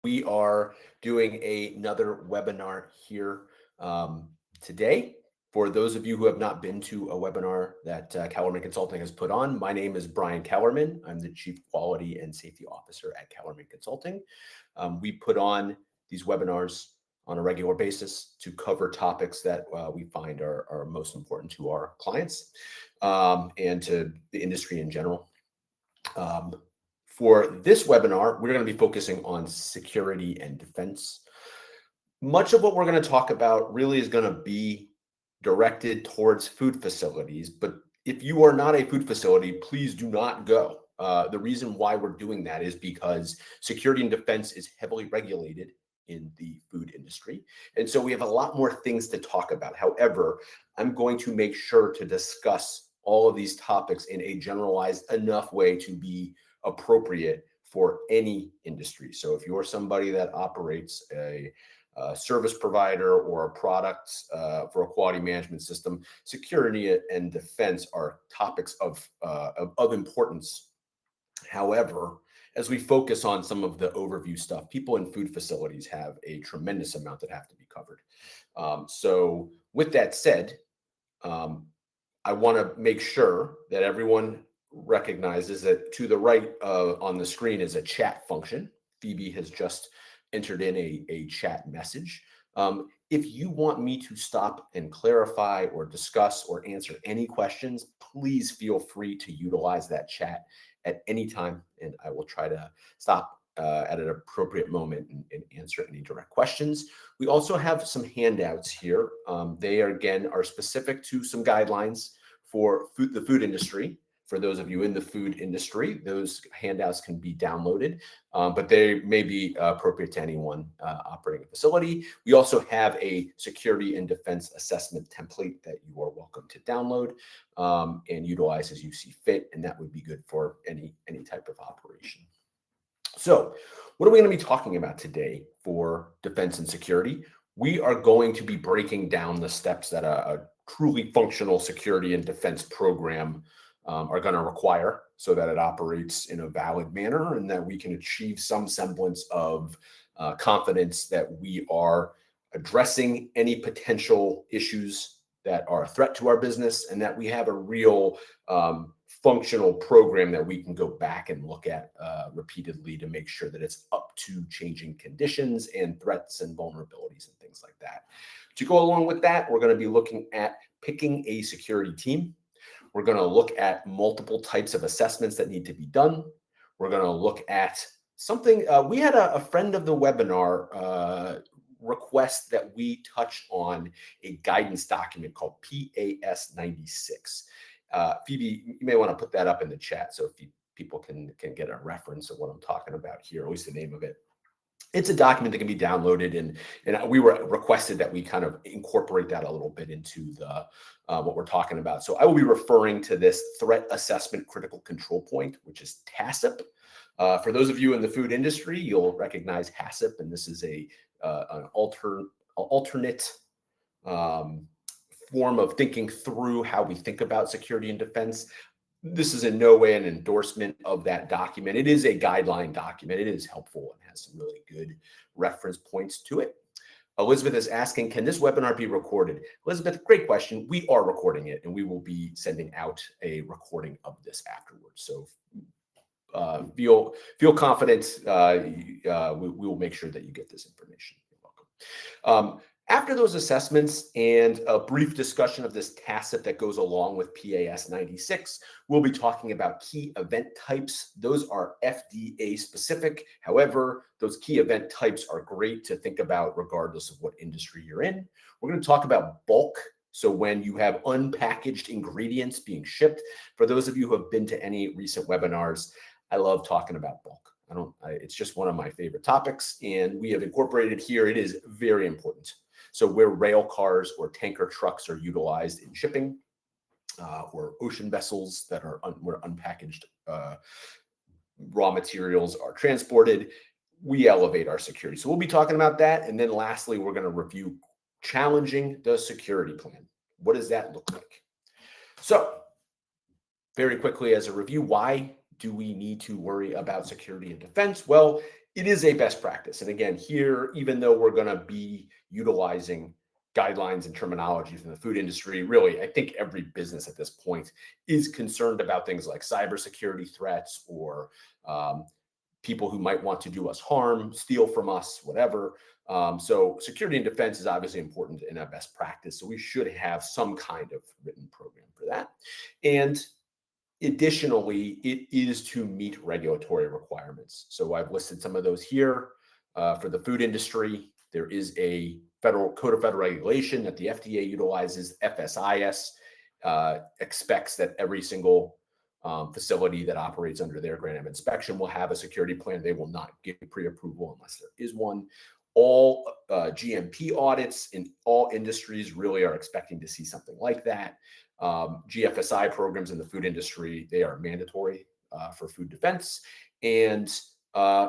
We are doing another webinar here today. For those of you who have not been to a webinar that Kellerman Consulting has put on, my name is Brian Kellerman. I'm the Chief Quality and Safety Officer at Kellerman Consulting. We put on these webinars on a regular basis to cover topics that we find are most important to our clients and to the industry in general. For this webinar, we're going to be focusing on security and defense. Much of what we're going to talk about really is going to be directed towards food facilities, but if you are not a food facility, please do not go. The reason why we're doing that is because security and defense is heavily regulated in the food industry. And so we have a lot more things to talk about. However, I'm going to make sure to discuss all of these topics in a generalized enough way to be appropriate for any industry. So if you're somebody that operates a service provider or a product for a quality management system, security and defense are topics of importance. However, as we focus on some of the overview stuff, people in food facilities have a tremendous amount that have to be covered. So with that said, I want to make sure that everyone recognizes that to the right on the screen is a chat function. Phoebe has just entered in a chat message. If you want me to stop and clarify or discuss or answer any questions, please feel free to utilize that chat at any time, and I will try to stop at an appropriate moment and answer any direct questions. We also have some handouts here. They are, again, are specific to some guidelines for the food industry. For those of you in the food industry, those handouts can be downloaded, but they may be appropriate to anyone operating a facility. We also have a security and defense assessment template that you are welcome to download and utilize as you see fit, and that would be good for any type of operation. So what are we going to be talking about today for defense and security? We are going to be breaking down the steps that a truly functional security and defense program are going to require so that it operates in a valid manner and that we can achieve some semblance of confidence that we are addressing any potential issues that are a threat to our business and that we have a real functional program that we can go back and look at repeatedly to make sure that it's up to changing conditions and threats and vulnerabilities and things like that. To go along with that, we're going to be looking at picking a security team. We're going to look at multiple types of assessments that need to be done. We're going to look at something. We had a friend of the webinar request that we touch on a guidance document called PAS 96. Phoebe, you may want to put that up in the chat so people can get a reference of what I'm talking about here, at least the name of it. It's a document that can be downloaded, and we were requested that we kind of incorporate that a little bit into the what we're talking about. So I will be referring to this Threat Assessment Critical Control Point, which is TACIP. For those of you in the food industry, you'll recognize HACCP, and this is an alternate form of thinking through how we think about security and defense. This is in no way an endorsement of that document. It is a guideline document. It is helpful and has some really good reference points to it. Elizabeth is asking, can this webinar be recorded? Elizabeth, great question. We are recording it, and we will be sending out a recording of this afterwards. So feel confident. We will make sure that you get this information. You're welcome. After those assessments and a brief discussion of this TACIP that goes along with PAS 96, we'll be talking about key event types. Those are FDA specific. However, those key event types are great to think about regardless of what industry you're in. We're going to talk about bulk. So when you have unpackaged ingredients being shipped, for those of you who have been to any recent webinars, I love talking about bulk. It's just one of my favorite topics, and we have incorporated here. It is very important. So where rail cars or tanker trucks are utilized in shipping, or ocean vessels that are where unpackaged raw materials are transported, we elevate our security. So we'll be talking about that. And then lastly, we're going to review challenging the security plan. What does that look like? So very quickly as a review, why do we need to worry about security and defense? Well, it is a best practice. And again, here, even though we're going to be utilizing guidelines and terminology from the food industry, really, I think every business at this point is concerned about things like cybersecurity threats or people who might want to do us harm, steal from us, whatever. So security and defense is obviously important in a best practice. So we should have some kind of written program for that. And additionally, it is to meet regulatory requirements. So I've listed some of those here. For the food industry, there is a federal code of federal regulation that the FDA utilizes. FSIS expects that every single facility that operates under their grant of inspection will have a security plan. They will not give pre-approval unless there is one. All GMP audits in all industries really are expecting to see something like that. GFSI programs in the food industry, they are mandatory for food defense. And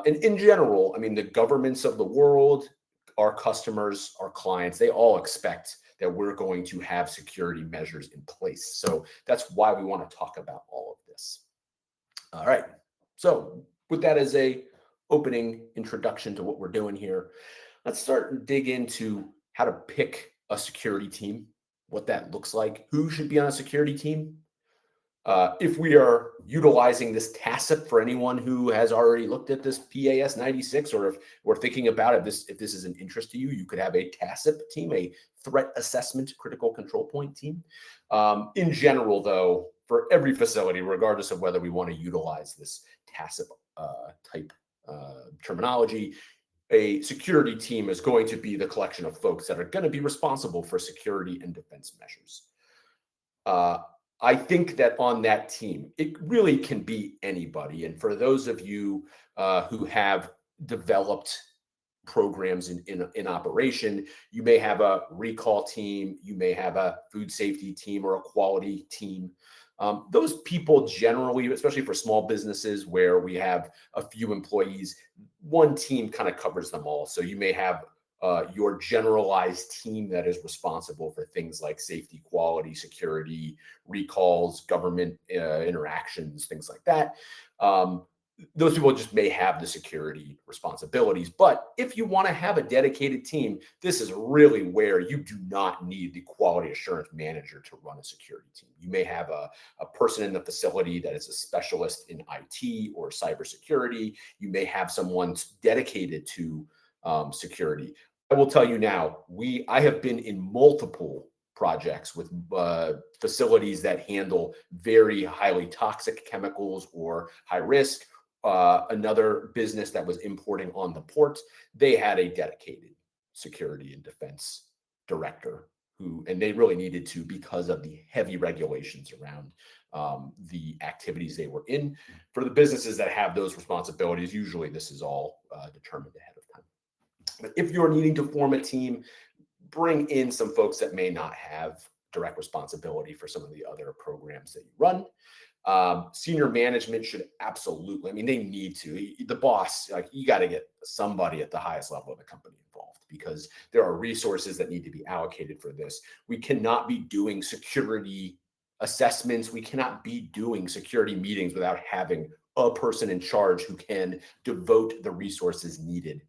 in general, I mean, the governments of the world, our customers, our clients, they all expect that we're going to have security measures in place. So that's why we want to talk about all of this. All right. So with that as a opening introduction to what we're doing here, let's start and dig into how to pick a security team, what that looks like, who should be on a security team. If we are utilizing this TACIP for anyone who has already looked at this PAS 96, or if we're thinking about it, if this is an interest to you, you could have a TACIP team, a threat assessment critical control point team. In general, though, for every facility, regardless of whether we want to utilize this TACIP type terminology, a security team is going to be the collection of folks that are going to be responsible for security and defense measures. I think that on that team, it really can be anybody. And for those of you who have developed programs in operation, you may have a recall team, you may have a food safety team or a quality team. Those people generally, especially for small businesses where we have a few employees, one team kind of covers them all. So you may have your generalized team that is responsible for things like safety, quality, security, recalls, government interactions, things like that. Those people just may have the security responsibilities. But if you want to have a dedicated team, this is really where you do not need the quality assurance manager to run a security team. You may have a person in the facility that is a specialist in IT or cybersecurity. You may have someone dedicated to security. I will tell you now, I have been in multiple projects with facilities that handle very highly toxic chemicals or high risk. Another business that was importing on the port, they had a dedicated security and defense director and they really needed to because of the heavy regulations around the activities they were in. For the businesses that have those responsibilities, usually this is all determined ahead of time. But if you're needing to form a team, bring in some folks that may not have direct responsibility for some of the other programs that you run. Senior management should absolutely, I mean, they need to. The boss, like, you got to get somebody at the highest level of the company involved because there are resources that need to be allocated for this. We cannot be doing security assessments. We cannot be doing security meetings without having a person in charge who can devote the resources needed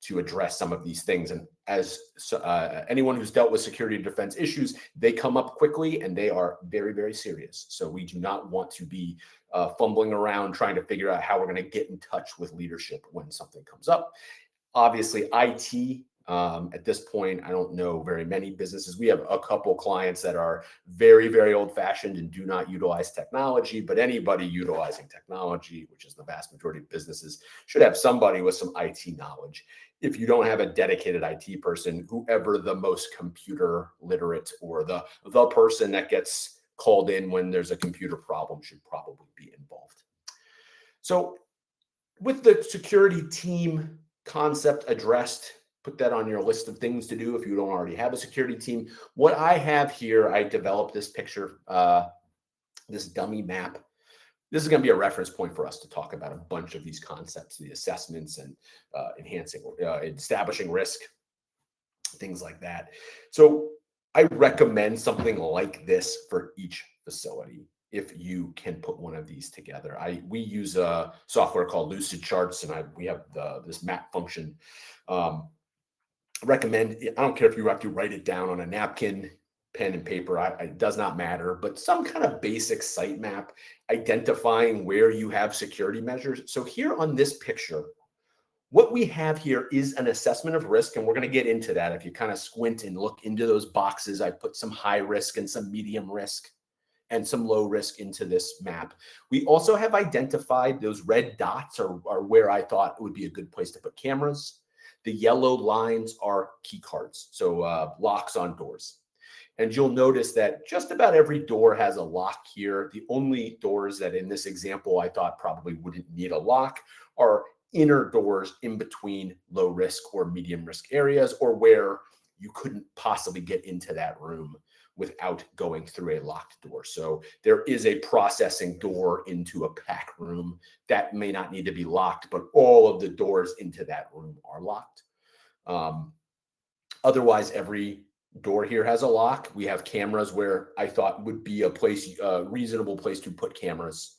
to address some of these things. And as anyone who's dealt with security and defense issues, they come up quickly and they are very, very serious. So we do not want to be fumbling around trying to figure out how we're going to get in touch with leadership when something comes up. Obviously, IT, at this point, I don't know very many businesses. We have a couple clients that are very, very old-fashioned and do not utilize technology, but anybody utilizing technology, which is the vast majority of businesses, should have somebody with some IT knowledge. If you don't have a dedicated IT person, whoever the most computer literate or the person that gets called in when there's a computer problem should probably be involved. So with the security team concept addressed, put that on your list of things to do if you don't already have a security team. What I have here, I developed this picture, this dummy map. This is going to be a reference point for us to talk about a bunch of these concepts, the assessments and establishing risk, things like that. So I recommend something like this for each facility. if you can put one of these together. We use a software called Lucid Charts, and we have this map function. Recommend, I don't care if you have to write it down on a napkin, pen and paper, it does not matter, but some kind of basic site map identifying where you have security measures. So here on this picture, what we have here is an assessment of risk, and we're going to get into that. If you kind of squint and look into those boxes, I put some high risk and some medium risk and some low risk into this map. We also have identified those red dots are where I thought it would be a good place to put cameras. The yellow lines are key cards, so locks on doors. And you'll notice that just about every door has a lock here. The only doors that in this example I thought probably wouldn't need a lock are inner doors in between low risk or medium risk areas, or where you couldn't possibly get into that room without going through a locked door. So there is a processing door into a pack room that may not need to be locked, but all of the doors into that room are locked. Otherwise, every door here has a lock. We have cameras where I thought would be a reasonable place to put cameras.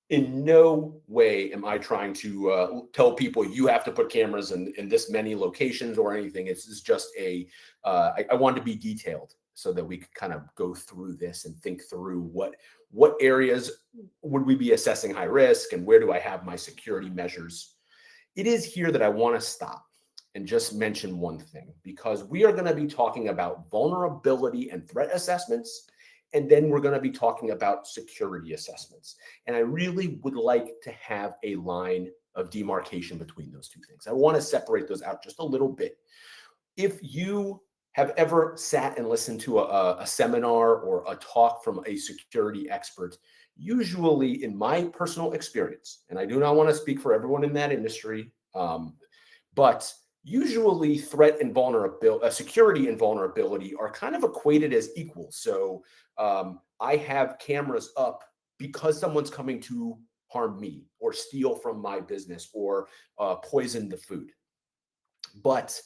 In no way am I trying to tell people you have to put cameras in this many locations or anything. It's just I want to be detailed so that we could kind of go through this and think through what areas would we be assessing high risk and where do I have my security measures. It is here that I want to stop and just mention one thing, because we are going to be talking about vulnerability and threat assessments, and then we're going to be talking about security assessments. And I really would like to have a line of demarcation between those two things. I want to separate those out just a little bit. If you have ever sat and listened to a seminar or a talk from a security expert, usually in my personal experience, and I do not want to speak for everyone in that industry, but usually threat and vulnerability, security and vulnerability are kind of equated as equal. So I have cameras up because someone's coming to harm me or steal from my business or poison the food. But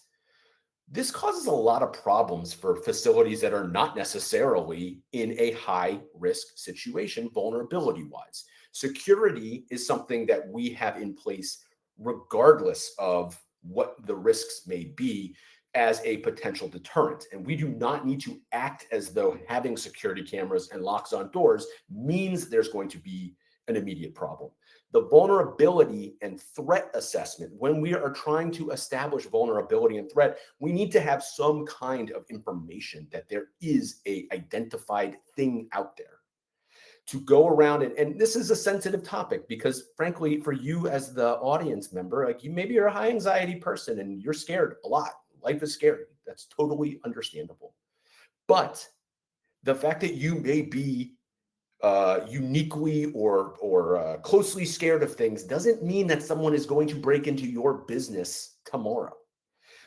this causes a lot of problems for facilities that are not necessarily in a high risk situation, vulnerability wise. Security is something that we have in place regardless of what the risks may be as a potential deterrent. And we do not need to act as though having security cameras and locks on doors means there's going to be an immediate problem. The vulnerability and threat assessment, when we are trying to establish vulnerability and threat, we need to have some kind of information that there is a identified thing out there to go around. And this is a sensitive topic because frankly, for you as the audience member, like maybe you're a high anxiety person and you're scared a lot. Life is scary. That's totally understandable. But the fact that you may be uniquely or closely scared of things doesn't mean that someone is going to break into your business tomorrow.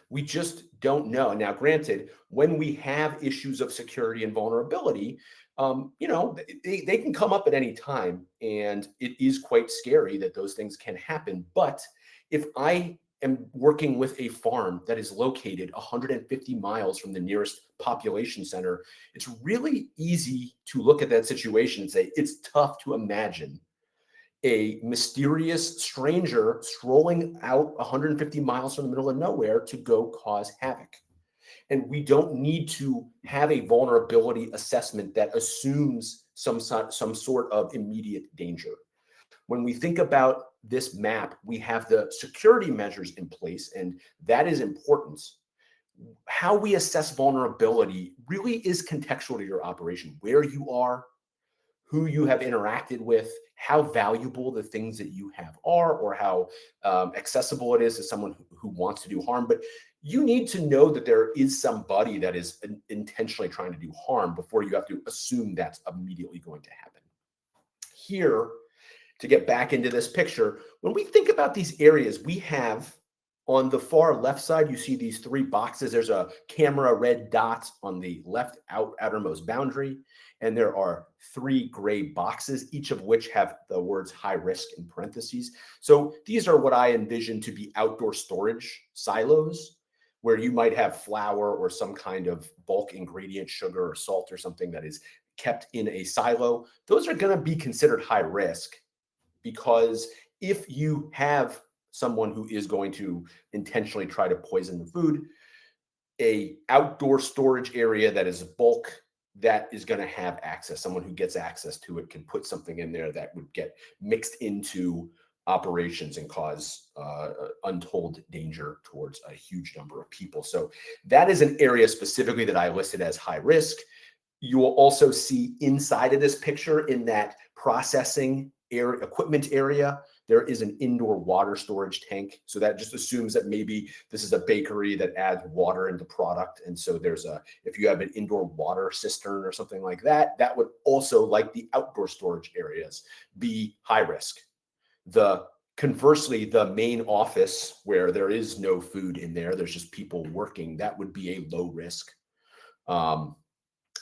We just don't know. Now, granted, when we have issues of security and vulnerability, they can come up at any time, and it is quite scary that those things can happen. But if I am working with a farm that is located 150 miles from the nearest population center, it's really easy to look at that situation and say, it's tough to imagine a mysterious stranger strolling out 150 miles from the middle of nowhere to go cause havoc. And we don't need to have a vulnerability assessment that assumes some sort of immediate danger. When we think about this map, we have the security measures in place, and that is important. How we assess vulnerability really is contextual to your operation, where you are, who you have interacted with, how valuable the things that you have are, or how accessible it is to someone who wants to do harm. But you need to know that there is somebody that is intentionally trying to do harm before you have to assume that's immediately going to happen. Here, to get back into this picture, when we think about these areas, we have on the far left side, you see these three boxes. There's a camera red dot on the left outermost boundary, and there are three gray boxes, each of which have the words high risk in parentheses. So these are what I envision to be outdoor storage silos, where you might have flour or some kind of bulk ingredient, sugar or salt or something that is kept in a silo, those are going to be considered high risk, because if you have someone who is going to intentionally try to poison the food, a outdoor storage area that is bulk, that is going to have access. Someone who gets access to it can put something in there that would get mixed into operations and cause untold danger towards a huge number of people. So that is an area specifically that I listed as high risk. You will also see inside of this picture, in that processing area, equipment area, there is an indoor water storage tank. So that just assumes that maybe this is a bakery that adds water into product. And so if you have an indoor water cistern or something like that, that would also, like the outdoor storage areas, be high risk. Conversely, the main office where there is no food in there, there's just people working, that would be a low risk.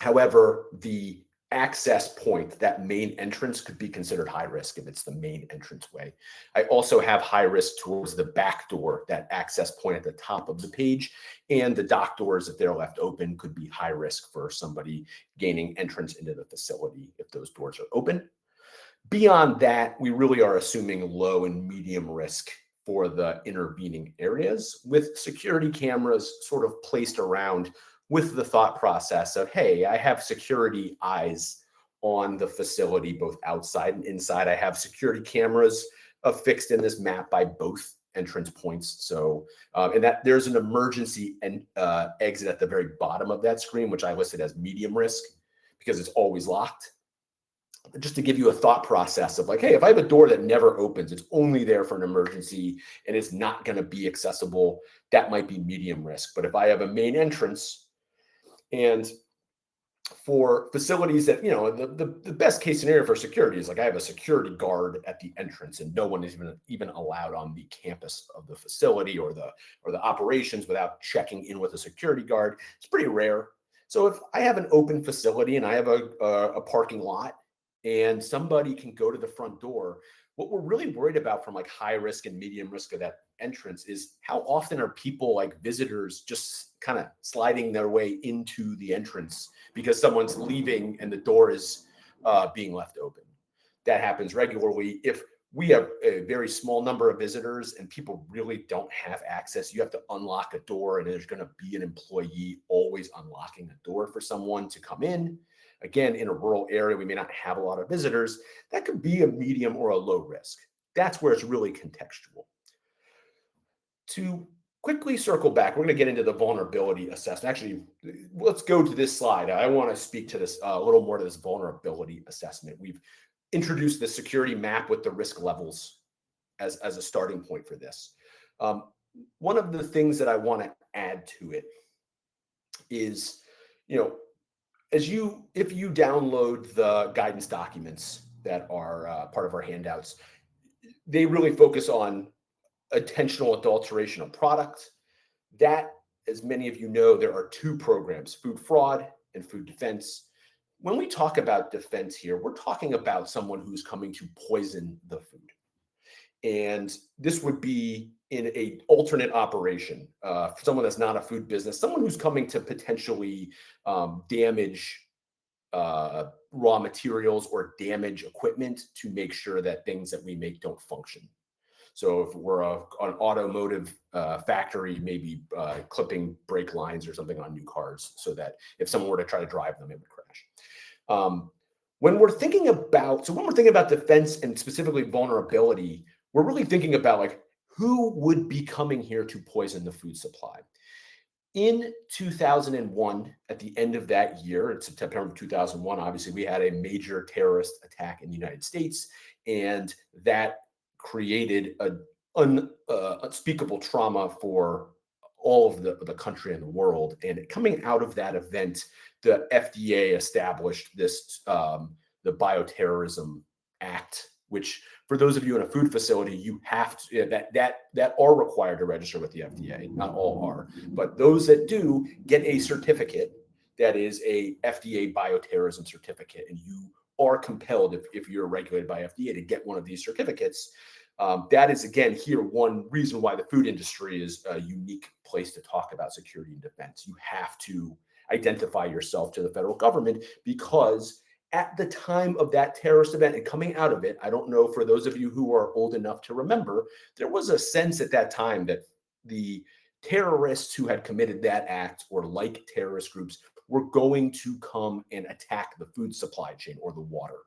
However, the access point, that main entrance, could be considered high risk if it's the main entranceway. I also have high risk towards the back door, that access point at the top of the page, and the dock doors, if they're left open, could be high risk for somebody gaining entrance into the facility if those doors are open. Beyond that, we really are assuming low and medium risk for the intervening areas, with security cameras sort of placed around with the thought process of, hey, I have security eyes on the facility, both outside and inside. I have security cameras affixed in this map by both entrance points. So, and that there's an emergency exit at the very bottom of that screen, which I listed as medium risk because it's always locked. Just to give you a thought process of like, hey, if I have a door that never opens, it's only there for an emergency and it's not going to be accessible, that might be medium risk. But if I have a main entrance, and for facilities that, the best case scenario for security is like I have a security guard at the entrance and no one is even allowed on the campus of the facility or the operations without checking in with a security guard. It's pretty rare. So if I have an open facility and I have a parking lot and somebody can go to the front door, what we're really worried about from like high risk and medium risk of that entrance is how often are people, like visitors, just kind of sliding their way into the entrance because someone's leaving and the door is being left open. That happens regularly. If we have a very small number of visitors and people really don't have access, you have to unlock a door and there's going to be an employee always unlocking a door for someone to come in. Again, in a rural area, we may not have a lot of visitors. That could be a medium or a low risk. That's where it's really contextual. To quickly circle back, we're going to get into the vulnerability assessment. Actually, let's go to this slide. I want to speak to this a little more to this vulnerability assessment. We've introduced the security map with the risk levels as a starting point for this. One of the things that I want to add to it is, if you download the guidance documents that are part of our handouts, they really focus on intentional adulteration of product. That, as many of you know, there are two programs, food fraud and food defense. When we talk about defense here, we're talking about someone who's coming to poison the food. And this would be in an alternate operation, for someone that's not a food business, someone who's coming to potentially damage raw materials or damage equipment to make sure that things that we make don't function. So if we're an automotive factory, maybe clipping brake lines or something on new cars so that if someone were to try to drive them, it would crash. When we're thinking about defense and specifically vulnerability, we're really thinking about like who would be coming here to poison the food supply. In 2001, at the end of that year, in September 2001, obviously we had a major terrorist attack in the United States, and that created an unspeakable trauma for all of the country and the world. And coming out of that event, the FDA established this, the Bioterrorism Act, which for those of you in a food facility, you have to, that are required to register with the FDA. Not all are, but those that do get a certificate that is a FDA bioterrorism certificate, and you are compelled, if you're regulated by FDA, to get one of these certificates. That is, again, here one reason why the food industry is a unique place to talk about security and defense. You have to identify yourself to the federal government, because at the time of that terrorist event and coming out of it, I don't know, for those of you who are old enough to remember, there was a sense at that time that the terrorists who had committed that act, or like terrorist groups, were going to come and attack the food supply chain or the water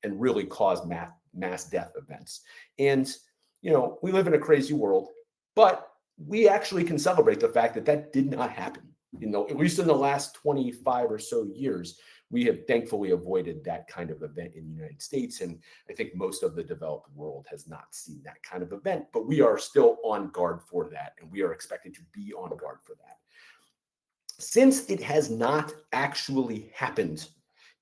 and really cause mass death events. And, we live in a crazy world, but we actually can celebrate the fact that that did not happen. At least in the last 25 or so years, we have thankfully avoided that kind of event in the United States. And I think most of the developed world has not seen that kind of event, but we are still on guard for that. And we are expected to be on guard for that. Since it has not actually happened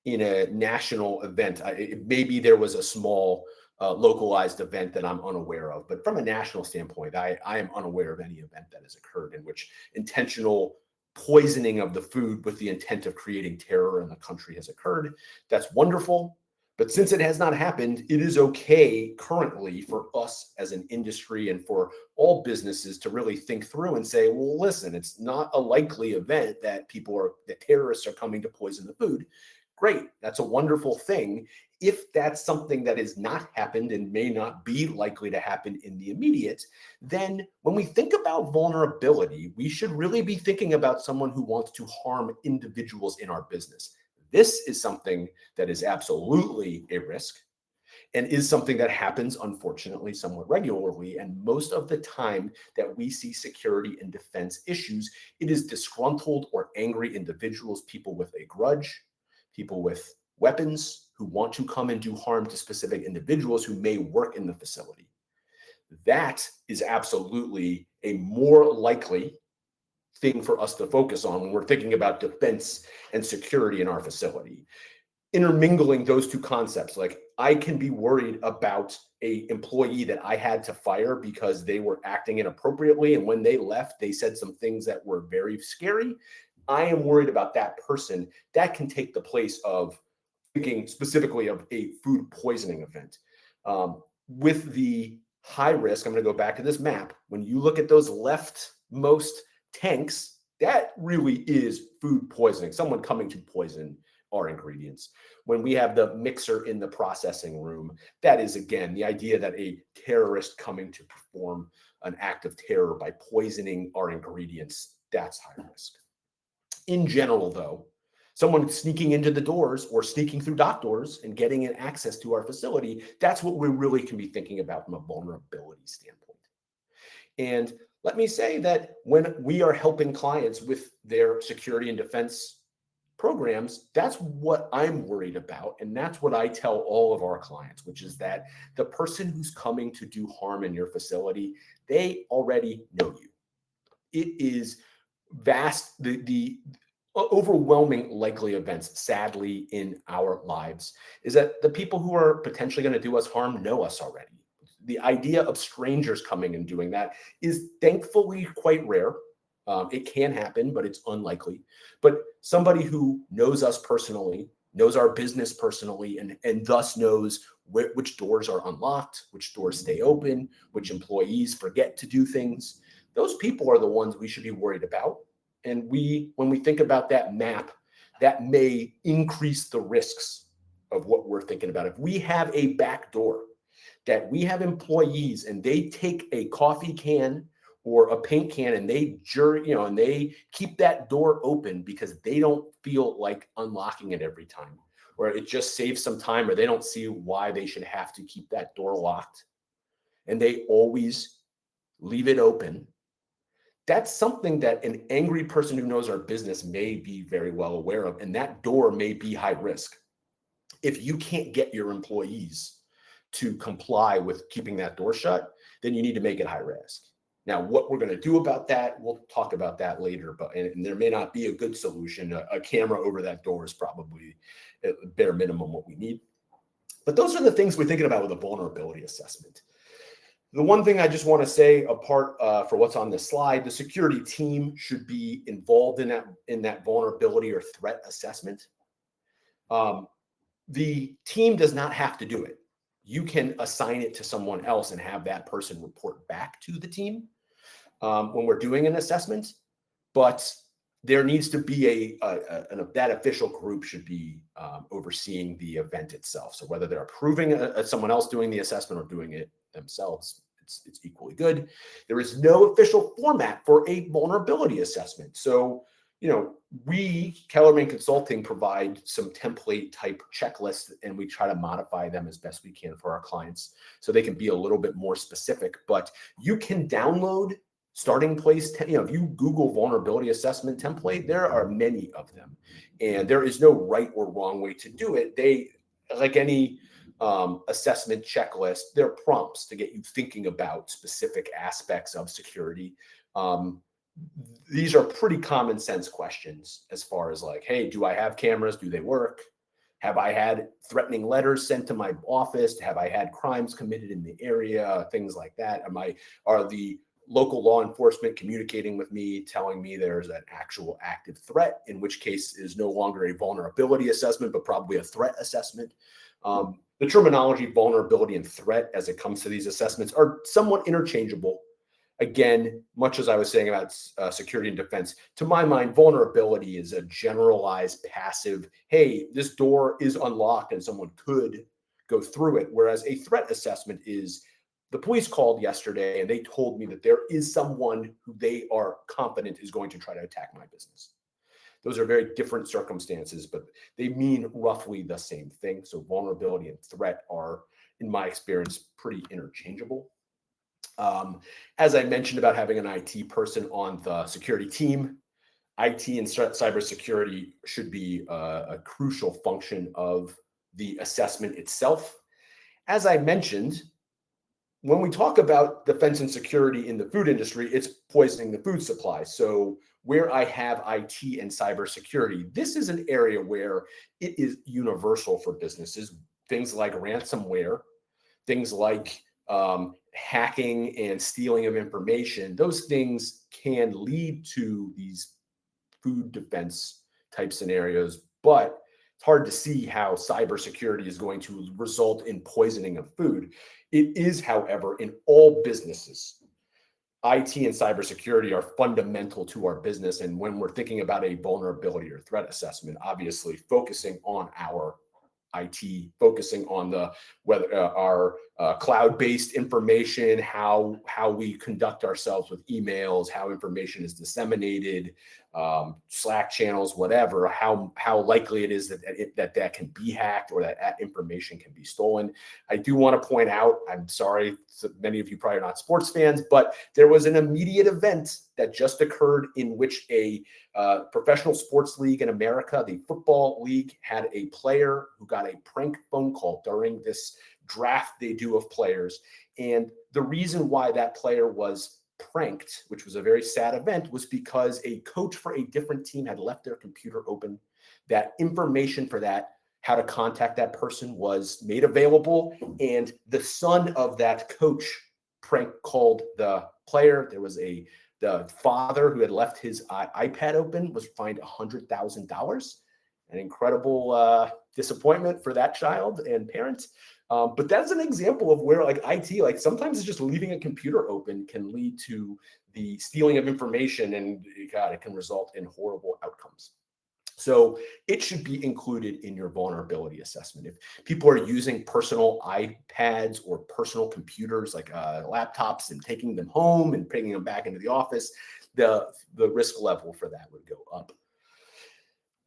in a national event, maybe there was a small localized event that I'm unaware of, but from a national standpoint, I am unaware of any event that has occurred in which intentional poisoning of the food with the intent of creating terror in the country has occurred. That's wonderful. But since it has not happened, it is okay currently for us as an industry and for all businesses to really think through and say, well, listen, it's not a likely event that terrorists are coming to poison the food. Great. That's a wonderful thing. If that's something that has not happened and may not be likely to happen in the immediate, then when we think about vulnerability, we should really be thinking about someone who wants to harm individuals in our business. This is something that is absolutely a risk and is something that happens, unfortunately, somewhat regularly. And most of the time that we see security and defense issues, it is disgruntled or angry individuals, people with a grudge, people with weapons who want to come and do harm to specific individuals who may work in the facility. That is absolutely a more likely thing for us to focus on when we're thinking about defense and security in our facility. Intermingling those two concepts, like I can be worried about an employee that I had to fire because they were acting inappropriately, and when they left, they said some things that were very scary. I am worried about that person. That can take the place of thinking specifically of a food poisoning event. With the high risk, I'm going to go back to this map. When you look at those leftmost tanks, that really is food poisoning, someone coming to poison our ingredients. When we have the mixer in the processing room, that is, again, the idea that a terrorist coming to perform an act of terror by poisoning our ingredients, that's high risk. In general, though, someone sneaking into the doors or sneaking through dock doors and getting an access to our facility, that's what we really can be thinking about from a vulnerability standpoint. And let me say that when we are helping clients with their security and defense programs, that's what I'm worried about. And that's what I tell all of our clients, which is that the person who's coming to do harm in your facility, they already know you. It is vast, the overwhelming likely events, sadly, in our lives is that the people who are potentially going to do us harm know us already. The idea of strangers coming and doing that is thankfully quite rare. It can happen, but it's unlikely. But somebody who knows us personally, knows our business personally, and thus knows which doors are unlocked, which doors stay open, which employees forget to do things, those people are the ones we should be worried about. And when we think about that map, that may increase the risks of what we're thinking about. If we have a back door that we have employees and they take a coffee can or a paint can and they and they keep that door open because they don't feel like unlocking it every time, or it just saves some time, or they don't see why they should have to keep that door locked, and they always leave it open. That's something that an angry person who knows our business may be very well aware of, and that door may be high risk. If you can't get your employees to comply with keeping that door shut, then you need to make it high risk. Now, what we're going to do about that, we'll talk about that later, but and there may not be a good solution. A camera over that door is probably at bare minimum what we need. But those are the things we're thinking about with a vulnerability assessment. The one thing I just want to say apart for what's on this slide, the security team should be involved in that vulnerability or threat assessment. The team does not have to do it. You can assign it to someone else and have that person report back to the team when we're doing an assessment. But there needs to be that official group should be overseeing the event itself. So whether they're approving someone else doing the assessment or doing it themselves, it's equally good. There is no official format for a vulnerability assessment. So, we, Kellerman Consulting, provide some template type checklists, and we try to modify them as best we can for our clients so they can be a little bit more specific. But you can download starting place, if you Google vulnerability assessment template, there are many of them, and there is no right or wrong way to do it. They, like any assessment checklist, they're prompts to get you thinking about specific aspects of security. These are pretty common sense questions as far as like, hey, do I have cameras? Do they work? Have I had threatening letters sent to my office? Have I had crimes committed in the area? Things like that. Are the local law enforcement communicating with me, telling me there's an actual active threat, in which case is no longer a vulnerability assessment, but probably a threat assessment. The terminology vulnerability and threat as it comes to these assessments are somewhat interchangeable. Again, much as I was saying about security and defense, to my mind, vulnerability is a generalized passive, hey, this door is unlocked and someone could go through it. Whereas a threat assessment is, the police called yesterday and they told me that there is someone who they are confident is going to try to attack my business. Those are very different circumstances, but they mean roughly the same thing. So vulnerability and threat are, in my experience, pretty interchangeable. As I mentioned about having an IT person on the security team, IT and cybersecurity should be a crucial function of the assessment itself. As I mentioned, when we talk about defense and security in the food industry, it's poisoning the food supply. So where I have IT and cybersecurity, this is an area where it is universal for businesses. Things like ransomware, things like hacking and stealing of information, those things can lead to these food defense type scenarios, but it's hard to see how cybersecurity is going to result in poisoning of food. It is, however, in all businesses. IT and cybersecurity are fundamental to our business. And when we're thinking about a vulnerability or threat assessment, obviously focusing on our IT, focusing on whether our cloud-based information, how we conduct ourselves with emails, how information is disseminated, Slack channels, whatever, how likely it is that can be hacked or that information can be stolen. I do want to point out, I'm sorry, many of you probably are not sports fans, but there was an immediate event that just occurred in which a professional sports league in America, the football league, had a player who got a prank phone call during this draft they do of players. And the reason why that player was pranked, which was a very sad event, was because a coach for a different team had left their computer open. That information for that, how to contact that person, was made available. And the son of that coach prank called the player. There was the father who had left his iPad open was fined $100,000. An incredible disappointment for that child and parents. But that's an example of where like IT, like sometimes it's just leaving a computer open can lead to the stealing of information, and God, it can result in horrible outcomes. So it should be included in your vulnerability assessment. If people are using personal iPads or personal computers like laptops and taking them home and bringing them back into the office, the risk level for that would go up.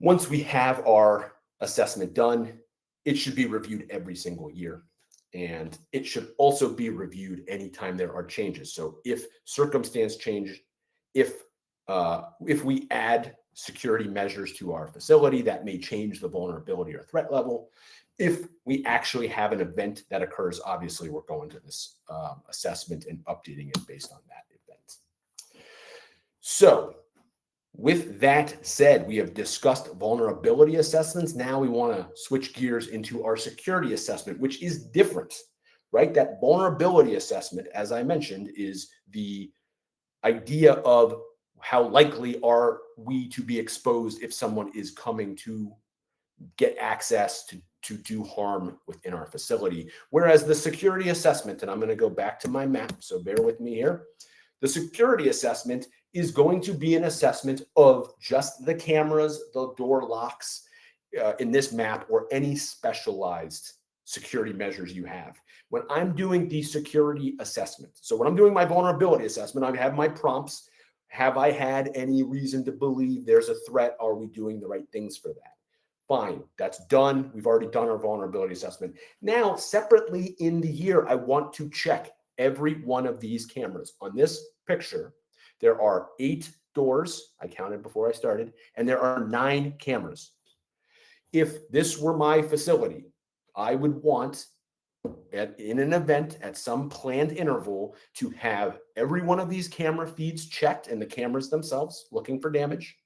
Once we have our assessment done, it should be reviewed every single year. And it should also be reviewed anytime there are changes. So if circumstance change, if we add security measures to our facility, that may change the vulnerability or threat level. If we actually have an event that occurs, obviously we're going to this assessment and updating it based on that event. So with that said, we have discussed vulnerability assessments. Now we want to switch gears into our security assessment, which is different, right? That vulnerability assessment, as I mentioned, is the idea of how likely are we to be exposed if someone is coming to get access to do harm within our facility. Whereas the security assessment, and I'm going to go back to my map, so bear with me here. The security assessment is going to be an assessment of just the cameras, the door locks in this map, or any specialized security measures you have. When I'm doing the security assessment, so when I'm doing my vulnerability assessment, I have my prompts. Have I had any reason to believe there's a threat? Are we doing the right things for that? Fine, that's done. We've already done our vulnerability assessment. Now, separately in the year, I want to check every one of these cameras. On this picture, there are 8 doors. I counted before I started, and there are 9 cameras. If this were my facility, I would want in an event at some planned interval to have every one of these camera feeds checked and the cameras themselves looking for damage.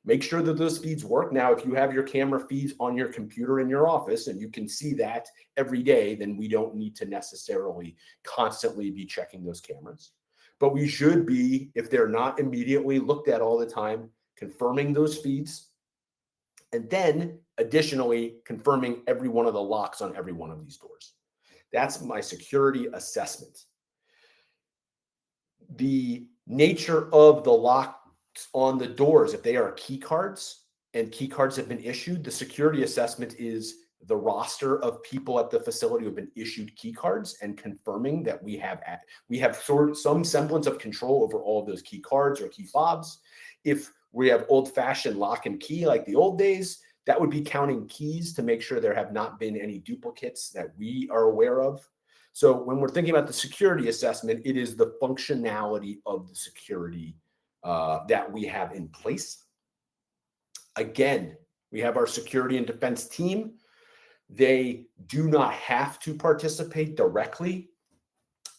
Make sure that those feeds work. Now, if you have your camera feeds on your computer in your office and you can see that every day, then we don't need to necessarily constantly be checking those cameras. But we should be, if they're not immediately looked at all the time, confirming those feeds. And then additionally, confirming every one of the locks on every one of these doors. That's my security assessment. The nature of the locks on the doors, if they are key cards and key cards have been issued, the security assessment is the roster of people at the facility who have been issued key cards and confirming that we have sort of some semblance of control over all of those key cards or key fobs. If we have old-fashioned lock and key like the old days, that would be counting keys to make sure there have not been any duplicates that we are aware of. So when we're thinking about the security assessment, it is the functionality of the security that we have in place. Again, we have our security and defense team. They do not have to participate directly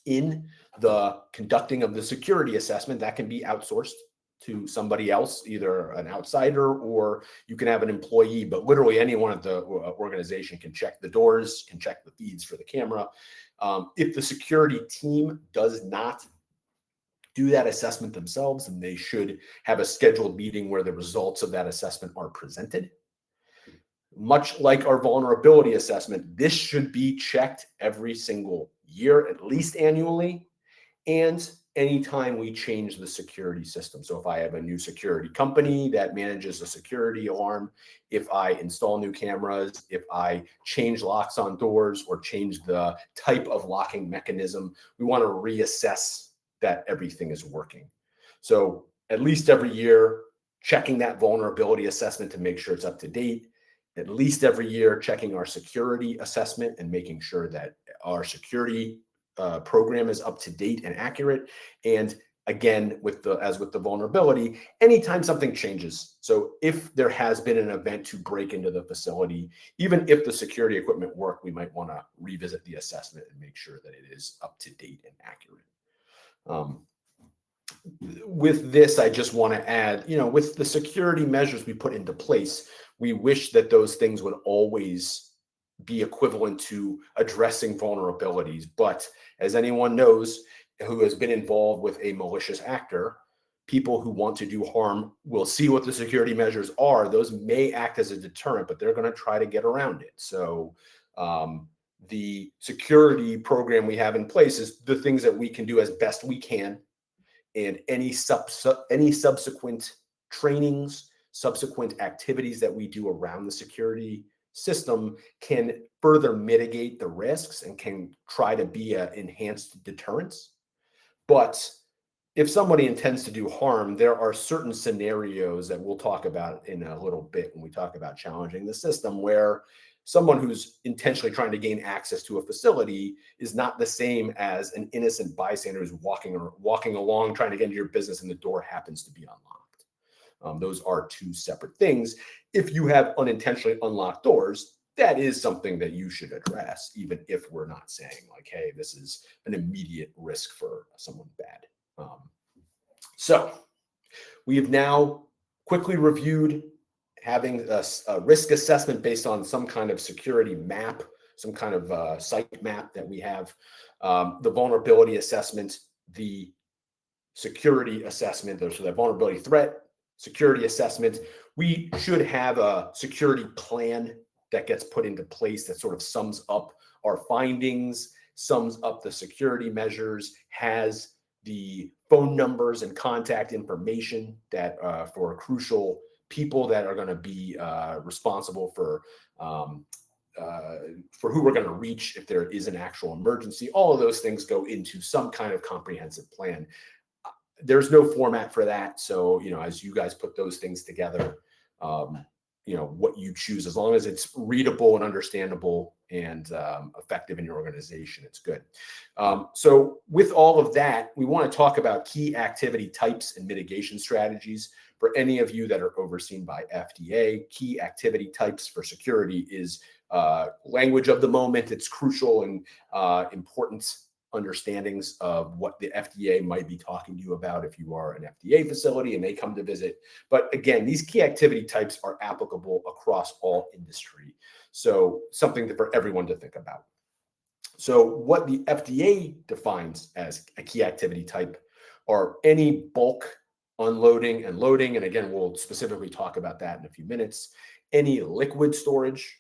in the conducting of the security assessment. That can be outsourced to somebody else, either an outsider or you can have an employee, but literally anyone at the organization can check the doors, can check the feeds for the camera. If the security team does not do that assessment themselves, and they should have a scheduled meeting where the results of that assessment are presented. Much like our vulnerability assessment, this should be checked every single year, at least annually, and anytime we change the security system. So if I have a new security company that manages a security alarm, if I install new cameras, if I change locks on doors or change the type of locking mechanism, we want to reassess that everything is working. So at least every year, checking that vulnerability assessment to make sure it's up to date. At least every year, checking our security assessment and making sure that our security program is up to date and accurate. And again, as with the vulnerability, anytime something changes. So if there has been an event to break into the facility, even if the security equipment worked, we might want to revisit the assessment and make sure that it is up to date and accurate. With this, I just want to add, with the security measures we put into place, we wish that those things would always be equivalent to addressing vulnerabilities. But as anyone knows who has been involved with a malicious actor, people who want to do harm will see what the security measures are. Those may act as a deterrent, but they're going to try to get around it. So the security program we have in place is the things that we can do as best we can. And any subsequent trainings, subsequent activities that we do around the security system can further mitigate the risks and can try to be an enhanced deterrence. But if somebody intends to do harm, there are certain scenarios that we'll talk about in a little bit when we talk about challenging the system, where someone who's intentionally trying to gain access to a facility is not the same as an innocent bystander who's walking along trying to get into your business and the door happens to be unlocked. Those are two separate things. If you have unintentionally unlocked doors, that is something that you should address, even if we're not saying like, hey, this is an immediate risk for someone bad. So we have now quickly reviewed having a risk assessment based on some kind of security map, some kind of site map that we have, the vulnerability assessment, the security assessment, so that vulnerability threat, security assessment. We should have a security plan that gets put into place that sort of sums up our findings, sums up the security measures, has the phone numbers and contact information that for crucial people that are going to be responsible um, for who we're going to reach if there is an actual emergency. All of those things go into some kind of comprehensive plan. There's no format for that. So, as you guys put those things together, what you choose, as long as it's readable and understandable and effective in your organization, it's good. So with all of that, we want to talk about key activity types and mitigation strategies. For any of you that are overseen by FDA, key activity types for security is language of the moment. It's crucial and important understandings of what the FDA might be talking to you about if you are an FDA facility and they come to visit. But again, these key activity types are applicable across all industry. So something for everyone to think about. So what the FDA defines as a key activity type are any bulk unloading and loading. And again, we'll specifically talk about that in a few minutes. Any liquid storage.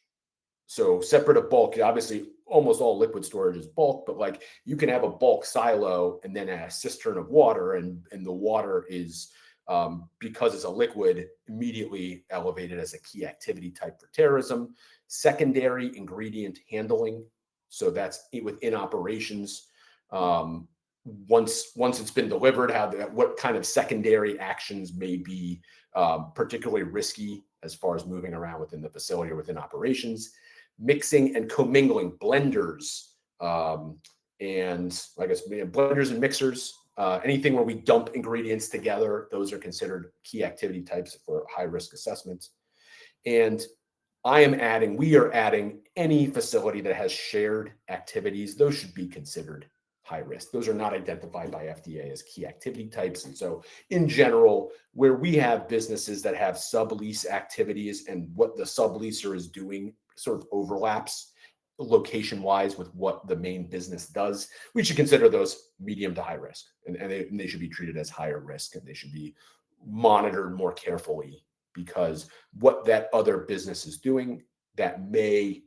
So separate of bulk, obviously almost all liquid storage is bulk, but like you can have a bulk silo and then a cistern of water, and the water is, because it's a liquid, immediately elevated as a key activity type for terrorism. Secondary ingredient handling. So that's within operations. Once it's been delivered, what kind of secondary actions may be particularly risky as far as moving around within the facility or within operations. Mixing and commingling, blenders, and I guess blenders and mixers, anything where we dump ingredients together, those are considered key activity types for high risk assessments. And we are adding any facility that has shared activities. Those should be considered high risk. Those are not identified by FDA as key activity types. And so in general, where we have businesses that have sublease activities and what the subleaser is doing sort of overlaps location wise with what the main business does, we should consider those medium to high risk, and they should be treated as higher risk, and they should be monitored more carefully, because what that other business is doing that may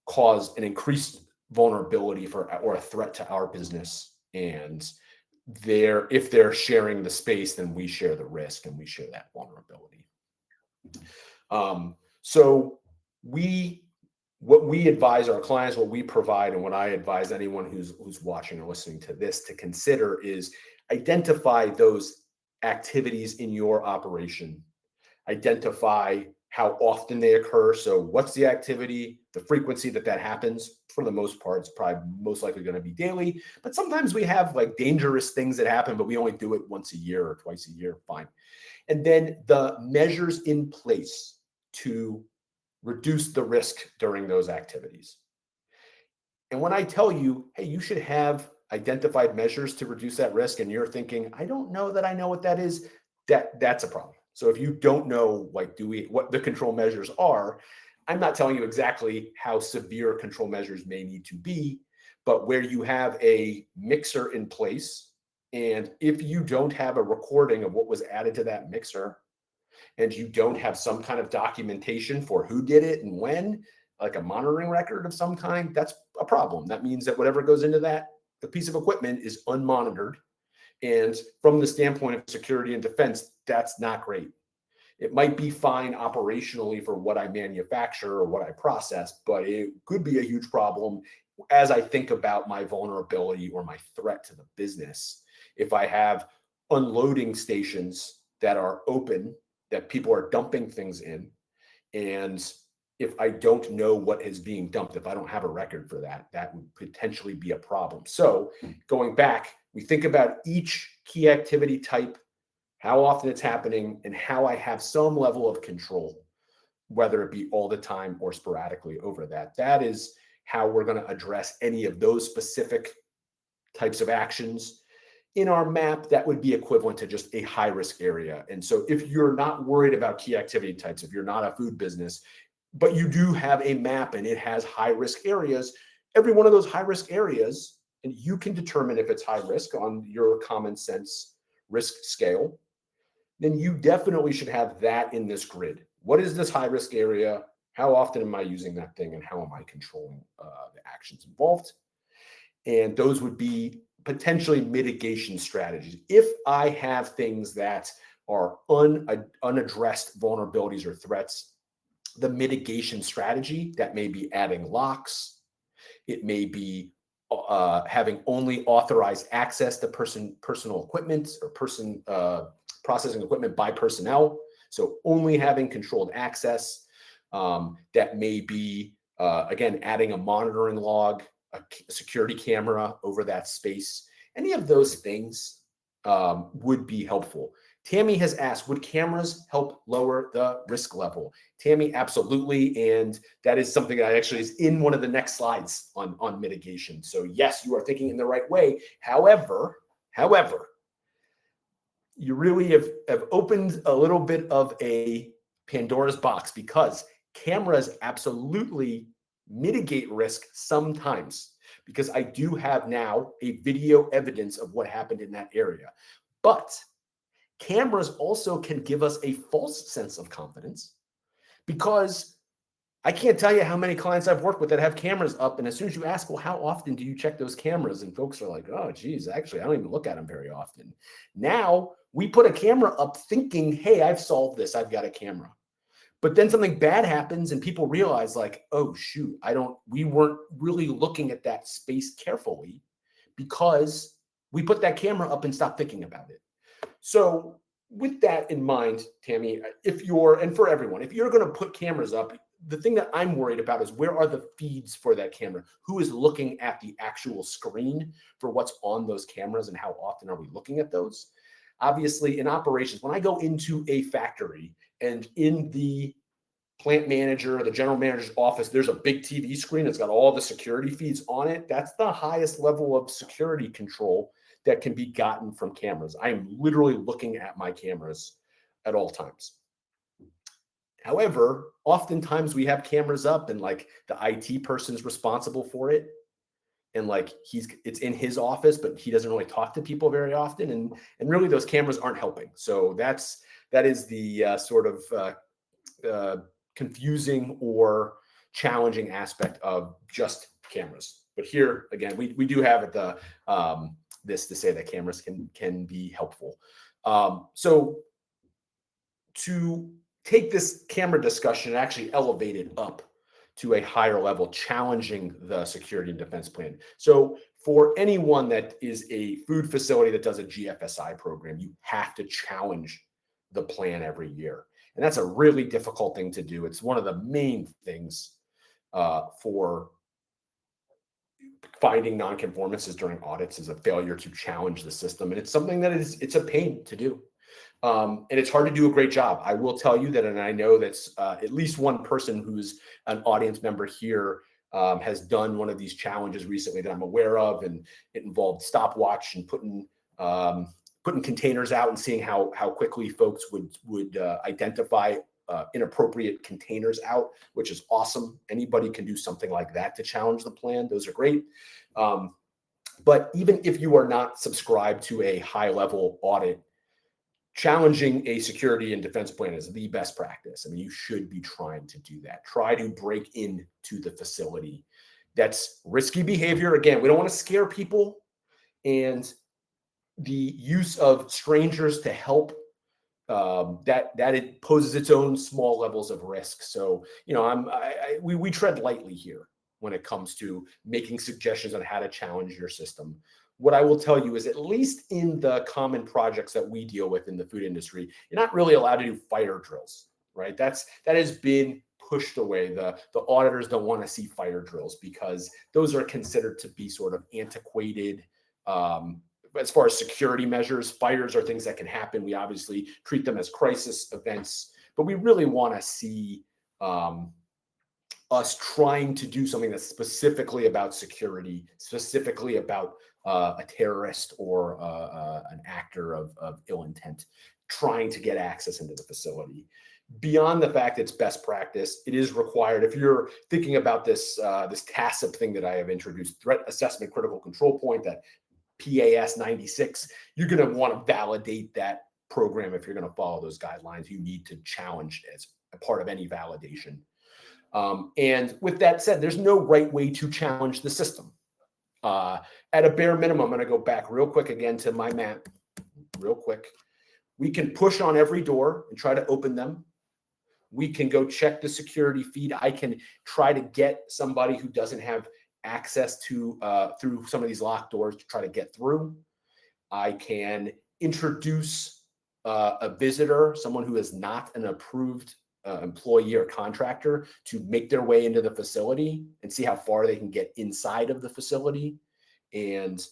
cause an increased vulnerability or a threat to our business. And if they're sharing the space, then we share the risk and we share that vulnerability. So what we advise our clients, what we provide, and what I advise anyone who's watching or listening to this to consider is identify those activities in your operation. Identify how often they occur. So what's the activity, the frequency that happens. For the most part, it's probably most likely going to be daily, but sometimes we have like dangerous things that happen, but we only do it once a year or twice a year, fine. And then the measures in place to reduce the risk during those activities. And when I tell you, hey, you should have identified measures to reduce that risk, and you're thinking, I don't know that I know what that is, that's a problem. So if you don't know, what the control measures are, I'm not telling you exactly how severe control measures may need to be, but where you have a mixer in place, and if you don't have a recording of what was added to that mixer, and you don't have some kind of documentation for who did it and when, like a monitoring record of some kind, that's a problem. That means that whatever goes into the piece of equipment is unmonitored. And from the standpoint of security and defense, that's not great. It might be fine operationally for what I manufacture or what I process, but it could be a huge problem as I think about my vulnerability or my threat to the business. If I have unloading stations that are open, that people are dumping things in, and if I don't know what is being dumped, if I don't have a record for that, that would potentially be a problem. So going back, we think about each key activity type, how often it's happening, and how I have some level of control, whether it be all the time or sporadically over that. That is how we're going to address any of those specific types of actions. In our map, that would be equivalent to just a high risk area. And so if you're not worried about key activity types, if you're not a food business, but you do have a map and it has high risk areas, every one of those high risk areas, and you can determine if it's high risk on your common sense risk scale, then you definitely should have that in this grid. What is this high risk area? How often am I using that thing? And how am I controlling the actions involved? And those would be potentially mitigation strategies. If I have things that are unaddressed vulnerabilities or threats, the mitigation strategy, that may be adding locks, it may be having only authorized access to personal equipment or processing equipment by personnel. So only having controlled access. That may be, again, adding a monitoring log, a security camera over that space. Any of those things would be helpful. Tammy has asked, would cameras help lower the risk level? Tammy, absolutely. And that is something that actually is in one of the next slides on mitigation. So yes, you are thinking in the right way. However, you really have opened a little bit of a Pandora's box, because cameras absolutely mitigate risk sometimes, because I do have now a video evidence of what happened in that area. But cameras also can give us a false sense of confidence, because I can't tell you how many clients I've worked with that have cameras up, and as soon as you ask, well, how often do you check those cameras? And folks are like, oh, geez, actually, I don't even look at them very often. Now we put a camera up thinking, hey, I've solved this, I've got a camera. But then something bad happens and people realize, like, oh, shoot, we weren't really looking at that space carefully because we put that camera up and stopped thinking about it. So with that in mind, Tammy, and for everyone, if you're going to put cameras up, the thing that I'm worried about is, where are the feeds for that camera? Who is looking at the actual screen for what's on those cameras, and how often are we looking at those? Obviously, in operations, when I go into a factory and in the plant manager or the general manager's office, there's a big TV screen that's got all the security feeds on it. That's the highest level of security control that can be gotten from cameras. I am literally looking at my cameras at all times. However, oftentimes we have cameras up and like the IT person's responsible for it. And like it's in his office, but he doesn't really talk to people very often. And really those cameras aren't helping. So that is the sort of confusing or challenging aspect of just cameras. But here, again, we do have the this to say that cameras can be helpful. So to take this camera discussion and actually elevate it up to a higher level, challenging the security and defense plan. So for anyone that is a food facility that does a GFSI program, you have to challenge the plan every year. And that's a really difficult thing to do. It's one of the main things for finding nonconformances during audits, is a failure to challenge the system. And it's something that it's a pain to do. And it's hard to do a great job. I will tell you that, and I know that's at least one person who's an audience member here has done one of these challenges recently that I'm aware of, and it involved stopwatch and putting containers out and seeing how quickly folks would identify inappropriate containers out, which is awesome. Anybody can do something like that to challenge the plan. Those are great. But even if you are not subscribed to a high-level audit, challenging a security and defense plan is the best practice. I mean, you should be trying to do that. Try to break into the facility. That's risky behavior. Again, we don't want to scare people, and the use of strangers to help, that it poses its own small levels of risk. So, we tread lightly here when it comes to making suggestions on how to challenge your system. What I will tell you is, at least in the common projects that we deal with in the food industry, you're not really allowed to do fire drills, right? That has been pushed away. The auditors don't want to see fire drills because those are considered to be sort of antiquated. As far as security measures, fires are things that can happen. We obviously treat them as crisis events, but we really want to see us trying to do something that's specifically about security, specifically about a terrorist or an actor of ill intent trying to get access into the facility. Beyond the fact it's best practice, it is required. If you're thinking about this TACIP thing that I have introduced, threat assessment critical control point, that PAS 96, you're going to want to validate that program. If you're going to follow those guidelines, you need to challenge as a part of any validation. And with that said, there's no right way to challenge the system. at a bare minimum, I'm going to go back real quick again to my map, real quick. We can push on every door and try to open them. We can go check the security feed. I can try to get somebody who doesn't have access to through some of these locked doors to try to get through. I can introduce a visitor, someone who is not an approved employee or contractor, to make their way into the facility and see how far they can get inside of the facility, and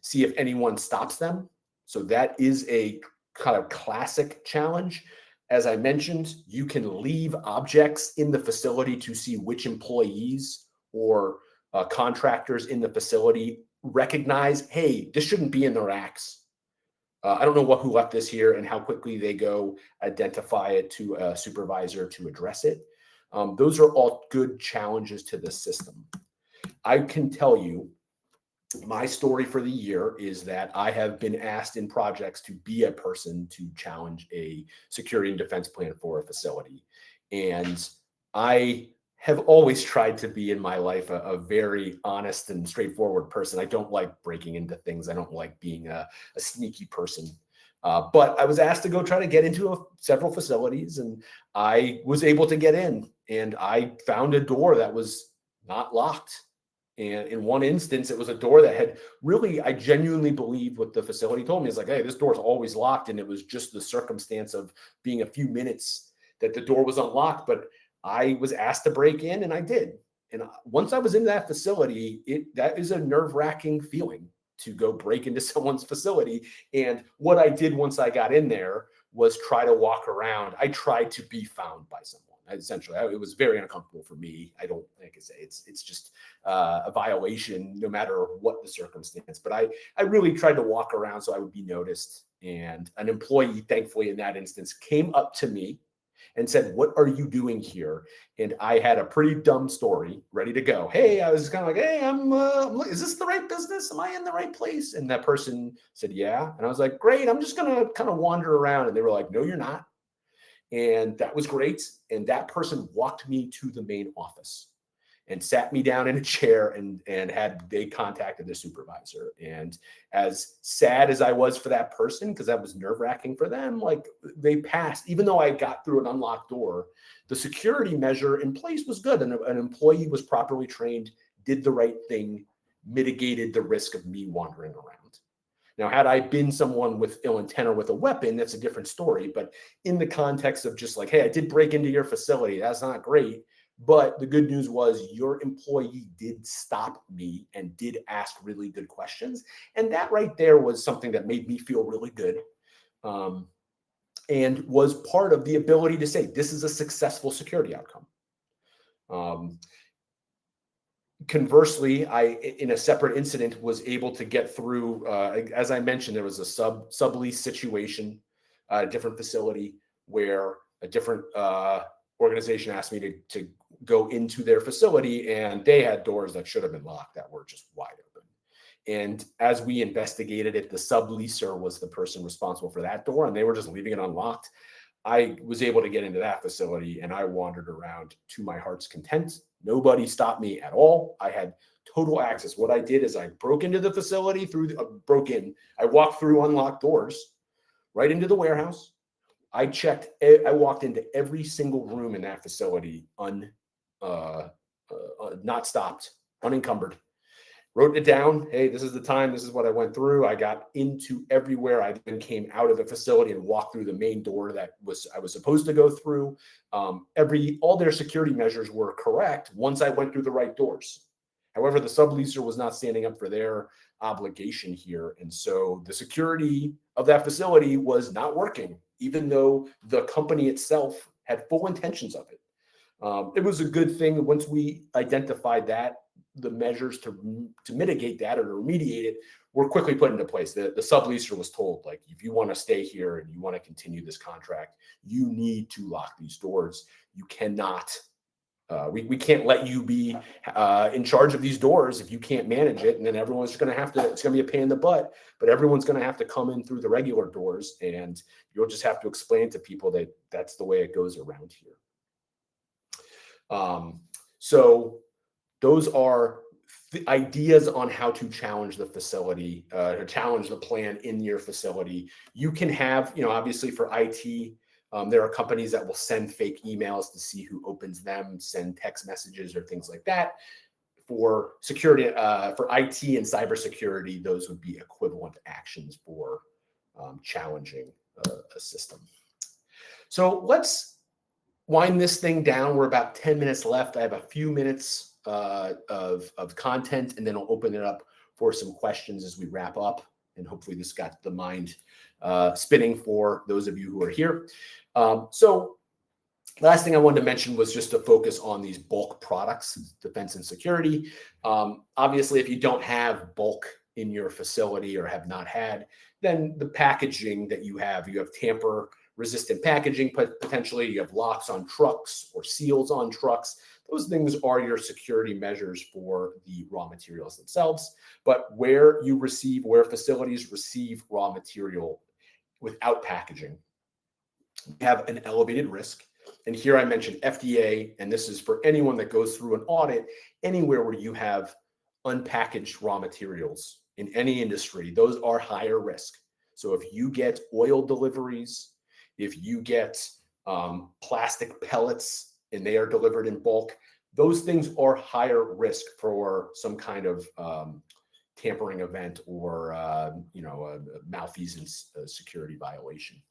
see if anyone stops them. So that is a kind of classic challenge. As I mentioned, you can leave objects in the facility to see which employees or contractors in the facility recognize, hey, this shouldn't be in the racks. I don't know who left this here, and how quickly they go identify it to a supervisor to address it. Those are all good challenges to the system. I can tell you, my story for the year is that I have been asked in projects to be a person to challenge a security and defense plan for a facility. And I have always tried to be in my life a very honest and straightforward person. I don't like breaking into things. I don't like being a sneaky person. But I was asked to go try to get into several facilities, and I was able to get in, and I found a door that was not locked. And in one instance, it was a door that had really, I genuinely believe what the facility told me is like, hey, this door is always locked. And it was just the circumstance of being a few minutes that the door was unlocked. But I was asked to break in, and I did. And once I was in that facility, that is a nerve-wracking feeling to go break into someone's facility. And what I did once I got in there was try to walk around. I tried to be found by someone. Essentially, it was very uncomfortable for me. I don't, like I say, it's just a violation no matter what the circumstance. But I really tried to walk around so I would be noticed. And an employee, thankfully in that instance, came up to me and said, "What are you doing here?" And I had a pretty dumb story ready to go. Hey, I was kind of like, "Hey, is this the right business? Am I in the right place?" And that person said, "Yeah." And I was like, "Great, I'm just gonna kind of wander around." And they were like, "No, you're not." And that was great. And that person walked me to the main office and sat me down in a chair, and they contacted the supervisor. And as sad as I was for that person, because that was nerve-wracking for them, like, they passed. Even though I got through an unlocked door, the security measure in place was good. And an employee was properly trained, did the right thing, mitigated the risk of me wandering around. Now, had I been someone with ill intent or with a weapon, that's a different story. But in the context of just like, hey, I did break into your facility, that's not great. But the good news was your employee did stop me and did ask really good questions. And that right there was something that made me feel really good, and was part of the ability to say, this is a successful security outcome. Conversely, I, in a separate incident, was able to get through, as I mentioned, there was a sublease situation, a different facility where a different organization asked me to go into their facility, and they had doors that should have been locked that were just wide open. And as we investigated it, the subleaser was the person responsible for that door, and they were just leaving it unlocked. I was able to get into that facility, and I wandered around to my heart's content. Nobody stopped me at all. I had total access. What I did is I broke into the facility I walked through unlocked doors right into the warehouse. I walked into every single room in that facility not stopped, unencumbered. Wrote it down. Hey, this is the time. This is what I went through. I got into everywhere. I then came out of the facility and walked through the main door that I was supposed to go through. All their security measures were correct once I went through the right doors. However, the subleaser was not standing up for their obligation here. And so the security of that facility was not working, even though the company itself had full intentions of it. It was a good thing once we identified that the measures to mitigate that or to remediate it were quickly put into place. The subleaser was told, like, if you want to stay here and you want to continue this contract, you need to lock these doors. You cannot, we can't let you be in charge of these doors if you can't manage it. And then everyone's going to have to, it's going to be a pain in the butt, but everyone's going to have to come in through the regular doors, and you'll just have to explain to people that that's the way it goes around here. So those are the ideas on how to challenge the facility, or challenge the plan in your facility. You can have, obviously for IT, there are companies that will send fake emails to see who opens them, send text messages or things like that. For security, for IT and cybersecurity, those would be equivalent actions for challenging a system. So let's wind this thing down. We're about 10 minutes left. I have a few minutes of content, and then I'll open it up for some questions as we wrap up. And hopefully this got the mind spinning for those of you who are here. So last thing I wanted to mention was just to focus on these bulk products, defense and security. Obviously, if you don't have bulk in your facility or have not had, then the packaging that you have tamper resistant packaging, potentially you have locks on trucks or seals on trucks. Those things are your security measures for the raw materials themselves. But where facilities receive raw material without packaging, you have an elevated risk. And here I mentioned FDA, and this is for anyone that goes through an audit, anywhere where you have unpackaged raw materials in any industry, those are higher risk. So if you get oil deliveries, if you get plastic pellets and they are delivered in bulk, those things are higher risk for some kind of tampering event or a malfeasance security violation.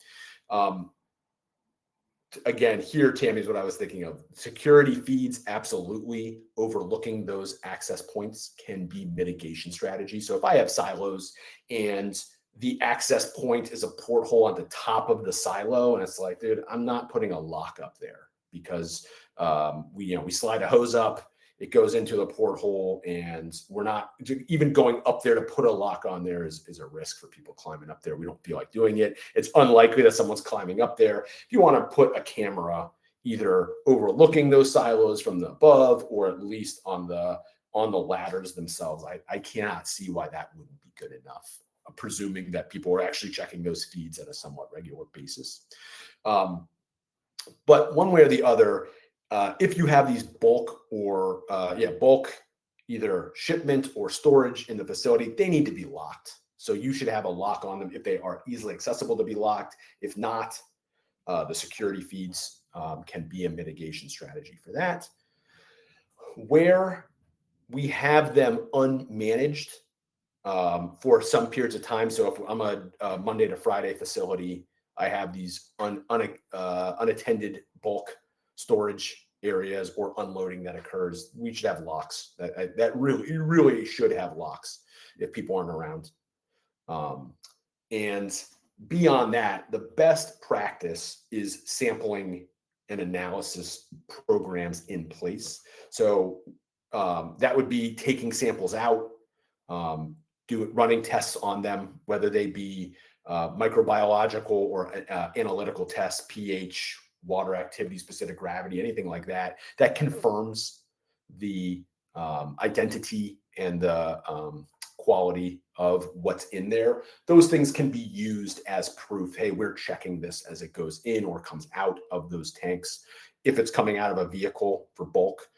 Again, here, Tammy, is what I was thinking of. Security feeds, absolutely. Overlooking those access points can be mitigation strategy. So if I have silos and the access point is a porthole on the top of the silo, and it's like, dude, I'm not putting a lock up there because we slide a hose up, it goes into the porthole, and we're not even going up there to put a lock on there is a risk for people climbing up there. We don't feel like doing it. It's unlikely that someone's climbing up there. If you want to put a camera either overlooking those silos from the above or at least on the ladders themselves, I cannot see why that wouldn't be good enough, presuming that people are actually checking those feeds at a somewhat regular basis. But one way or the other, if you have these bulk either shipment or storage in the facility, they need to be locked. So you should have a lock on them if they are easily accessible to be locked. If not, the security feeds can be a mitigation strategy for that. Where we have them unmanaged for some periods of time. So if I'm a Monday to Friday facility, I have these unattended bulk storage areas or unloading that occurs. We should have locks. That really should have locks if people aren't around. And beyond that, the best practice is sampling and analysis programs in place. So that would be taking samples out, running tests on them, whether they be microbiological or analytical tests, pH, water activity, specific gravity, anything like that, that confirms the identity and the quality of what's in there. Those things can be used as proof. Hey, we're checking this as it goes in or comes out of those tanks. If it's coming out of a vehicle for bulk,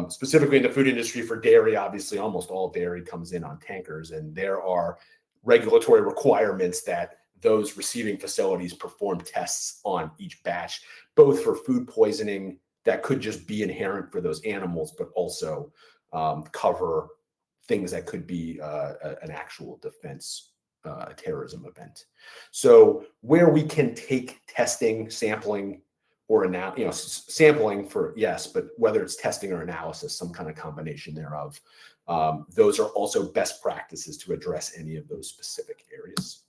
specifically in the food industry for dairy, obviously almost all dairy comes in on tankers, and there are regulatory requirements that those receiving facilities perform tests on each batch, both for food poisoning that could just be inherent for those animals, but also cover things that could be an actual defense terrorism event. So where we can take testing, sampling, or sampling for, yes, but whether it's testing or analysis, some kind of combination thereof, those are also best practices to address any of those specific areas.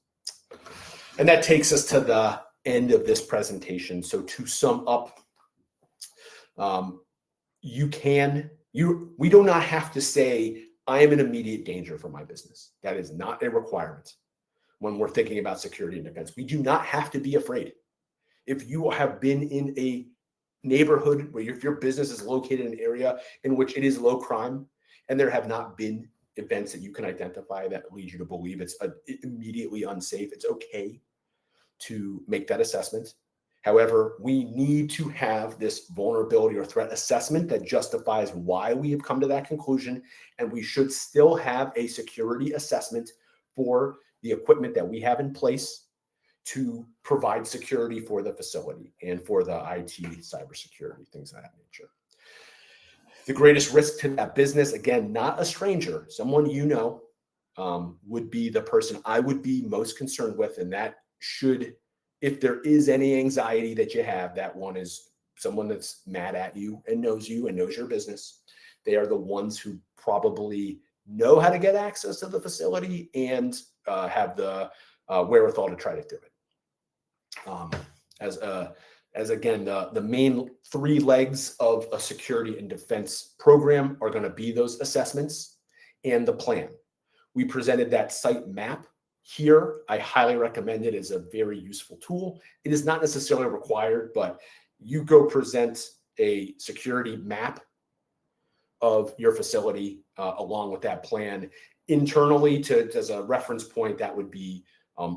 And that takes us to the end of this presentation. So to sum up, we do not have to say, I am in immediate danger for my business. That is not a requirement when we're thinking about security and defense. We do not have to be afraid. If you have been in a neighborhood where if your business is located in an area in which it is low crime and there have not been events that you can identify that lead you to believe it's immediately unsafe, it's okay to make that assessment. However, we need to have this vulnerability or threat assessment that justifies why we have come to that conclusion. And we should still have a security assessment for the equipment that we have in place to provide security for the facility and for the IT, cybersecurity, things of that nature. The greatest risk to that business, again, not a stranger, someone you know, would be the person I would be most concerned with. And that should, if there is any anxiety that you have, that one is someone that's mad at you and knows your business. They are the ones who probably know how to get access to the facility and have the wherewithal to try to do it. As again, the main three legs of a security and defense program are going to be those assessments and the plan. We presented that site map here. I highly recommend it as a very useful tool. It is not necessarily required, but you go present a security map of your facility along with that plan internally as a reference point. That would be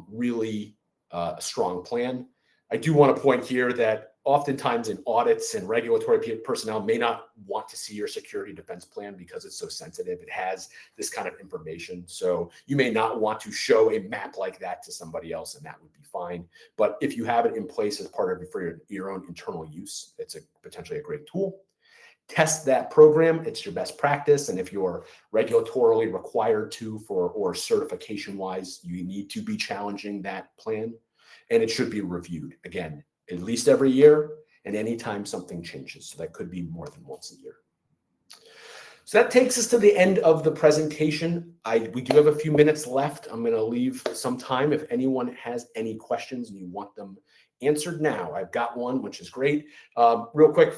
really a strong plan. I do want to point here that oftentimes in audits and regulatory personnel may not want to see your security defense plan because it's so sensitive. It has this kind of information. So you may not want to show a map like that to somebody else, and that would be fine. But if you have it in place as part of for your own internal use, it's potentially a great tool. Test that program. It's your best practice. And if you're regulatorily required to or certification wise, you need to be challenging that plan. And it should be reviewed again, at least every year and anytime something changes. So that could be more than once a year. So that takes us to the end of the presentation. We do have a few minutes left. I'm going to leave some time if anyone has any questions and you want them answered now. I've got one, which is great. Real quick,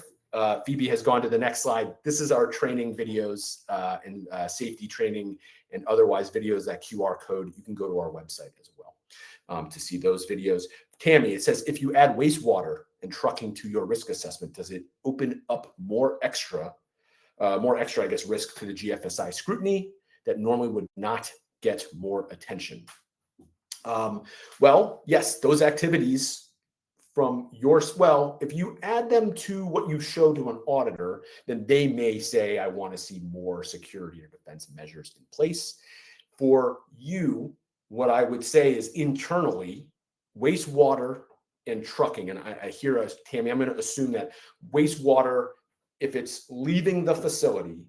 Phoebe has gone to the next slide. This is our training videos and safety training and otherwise videos, that QR code. You can go to our website as well to see those videos. Tammy, it says, if you add wastewater and trucking to your risk assessment, does it open up more extra, I guess, risk to the GFSI scrutiny that normally would not get more attention? Well, yes, those activities from if you add them to what you show to an auditor, then they may say, I want to see more security or defense measures in place. For you, what I would say is internally, wastewater and trucking, and I hear us, Tammy, I'm going to assume that wastewater, if it's leaving the facility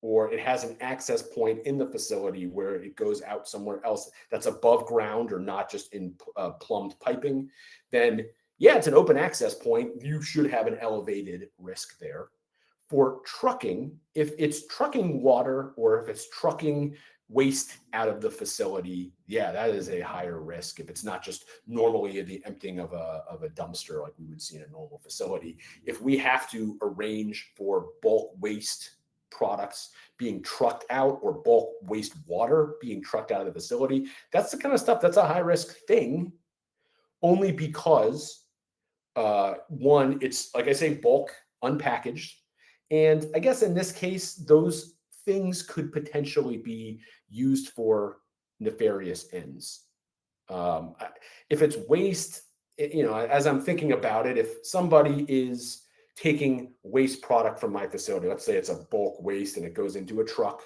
or it has an access point in the facility where it goes out somewhere else that's above ground or not just in plumbed piping, then yeah, it's an open access point. You should have an elevated risk there. For trucking, if it's trucking water or if it's trucking waste out of the facility, yeah, that is a higher risk. If it's not just normally the emptying of a dumpster like we would see in a normal facility. If we have to arrange for bulk waste products being trucked out or bulk waste water being trucked out of the facility, that's the kind of stuff that's a high risk thing, only because one, it's like I say, bulk, unpackaged. And I guess in this case, those things could potentially be used for nefarious ends. If it's waste, as I'm thinking about it, if somebody is taking waste product from my facility, let's say it's a bulk waste and it goes into a truck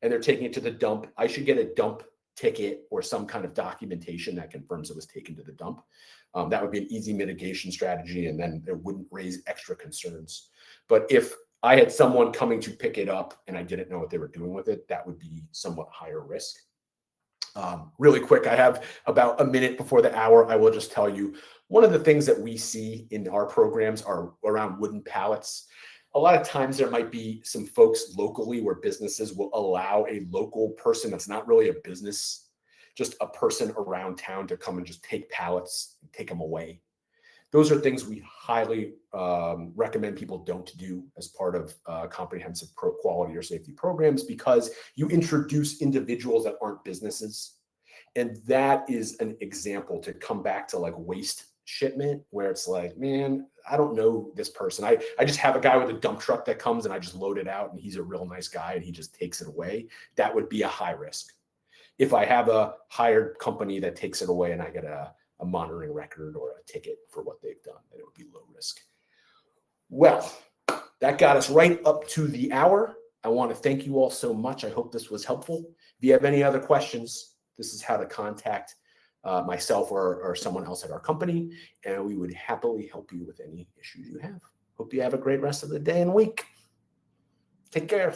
and they're taking it to the dump, I should get a dump ticket or some kind of documentation that confirms it was taken to the dump. That would be an easy mitigation strategy, and then it wouldn't raise extra concerns. But if I had someone coming to pick it up and I didn't know what they were doing with it, that would be somewhat higher risk. Really quick, I have about a minute before the hour. I will just tell you, one of the things that we see in our programs are around wooden pallets. A lot of times there might be some folks locally where businesses will allow a local person that's not really a business, just a person around town, to come and just take pallets and take them away. Those are things we highly recommend people don't do as part of comprehensive quality or safety programs, because you introduce individuals that aren't businesses. And that is an example to come back to like waste shipment, where it's like, man, I don't know this person. I just have a guy with a dump truck that comes and I just load it out and he's a real nice guy and he just takes it away. That would be a high risk. If I have a hired company that takes it away and I get a a monitoring record or a ticket for what they've done, then it would be low risk. Well, that got us right up to the hour. I want to thank you all so much. I hope this was helpful. If you have any other questions, this is how to contact myself or someone else at our company, and we would happily help you with any issues you have. Hope you have a great rest of the day and week. Take care.